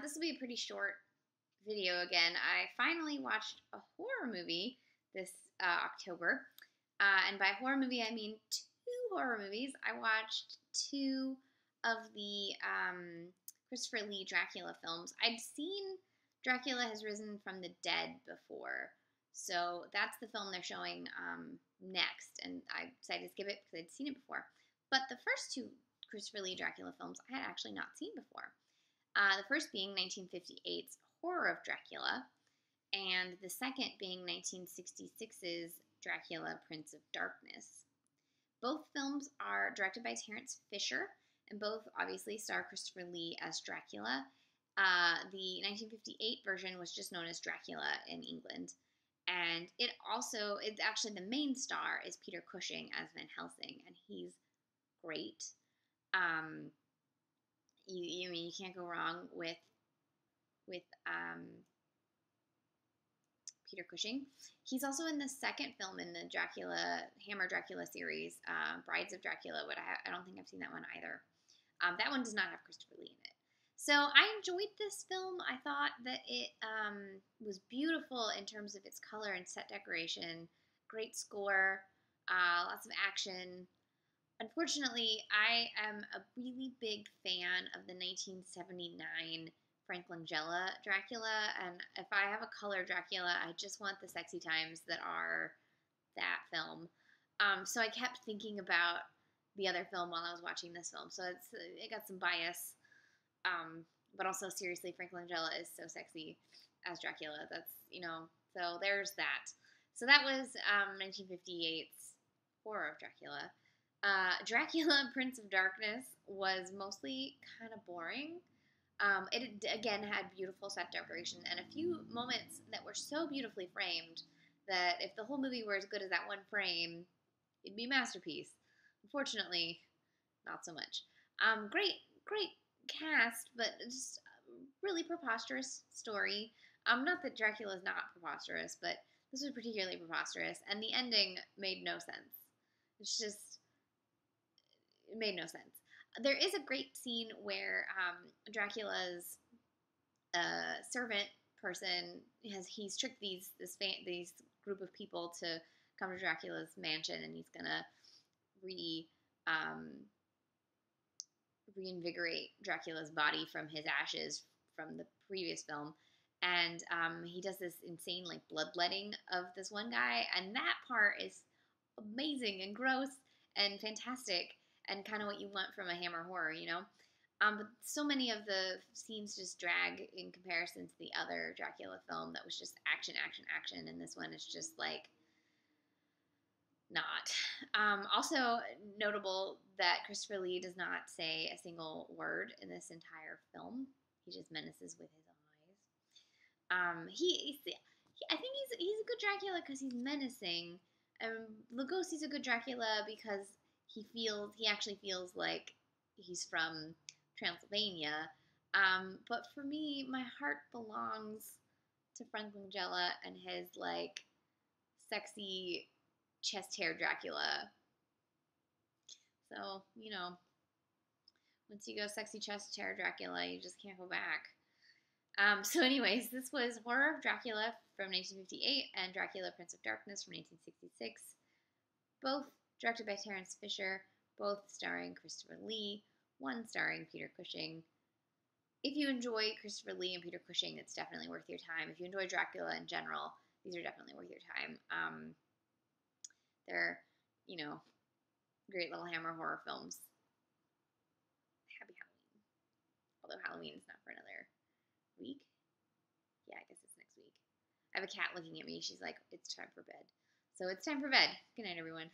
This will be a pretty short video again. I finally watched a horror movie this October. And by horror movie, I mean two horror movies. I watched two of the Christopher Lee Dracula films. I'd seen Dracula Has Risen from the Dead before. So that's the film they're showing next. And I decided to skip it because I'd seen it before. But the first two Christopher Lee Dracula films I had actually not seen before. The first being 1958's Horror of Dracula, and the second being 1966's Dracula, Prince of Darkness. Both films are directed by Terence Fisher, and both obviously star Christopher Lee as Dracula. The 1958 version was just known as Dracula in England, and it's actually the main star is Peter Cushing as Van Helsing, and he's great. You can't go wrong with Peter Cushing. He's also in the second film in the Hammer Dracula series, Brides of Dracula, but I don't think I've seen that one either. That one does not have Christopher Lee in it. So I enjoyed this film. I thought that it was beautiful in terms of its color and set decoration. Great score, lots of action. Unfortunately, I am a really big fan of the 1979 Frank Langella Dracula, and if I have a color Dracula, I just want the sexy times that are that film. So I kept thinking about the other film while I was watching this film, so it got some bias. But also, seriously, Frank Langella is so sexy as Dracula. So there's that. So that was 1958's Horror of Dracula. Dracula, Prince of Darkness was mostly kind of boring. It again had beautiful set decoration and a few moments that were so beautifully framed that if the whole movie were as good as that one frame, it'd be a masterpiece. Unfortunately, not so much. Great cast, but just a really preposterous story. Not that Dracula is not preposterous, but this was particularly preposterous, and the ending made no sense. It made no sense. There is a great scene where Dracula's servant person he's tricked these group of people to come to Dracula's mansion, and he's gonna reinvigorate Dracula's body from his ashes from the previous film. And he does this insane bloodletting of this one guy, and that part is amazing and gross and fantastic and kind of what you want from a Hammer horror, But so many of the scenes just drag in comparison to the other Dracula film that was just action, and this one is just not. Also notable that Christopher Lee does not say a single word in this entire film. He just menaces with his eyes. I think he's a good Dracula because he's menacing. Lugosi's a good Dracula because he actually feels like he's from Transylvania. But for me, my heart belongs to Frank Langella and his sexy chest hair Dracula. So, once you go sexy chest hair Dracula, you just can't go back. So anyways, this was Horror of Dracula from 1958 and Dracula, Prince of Darkness from 1966. Both directed by Terence Fisher, both starring Christopher Lee, one starring Peter Cushing. If you enjoy Christopher Lee and Peter Cushing, it's definitely worth your time. If you enjoy Dracula in general, these are definitely worth your time. They're, great little Hammer horror films. Happy Halloween. Although Halloween is not for another week. Yeah, I guess it's next week. I have a cat looking at me. She's like, it's time for bed. So it's time for bed. Good night, everyone.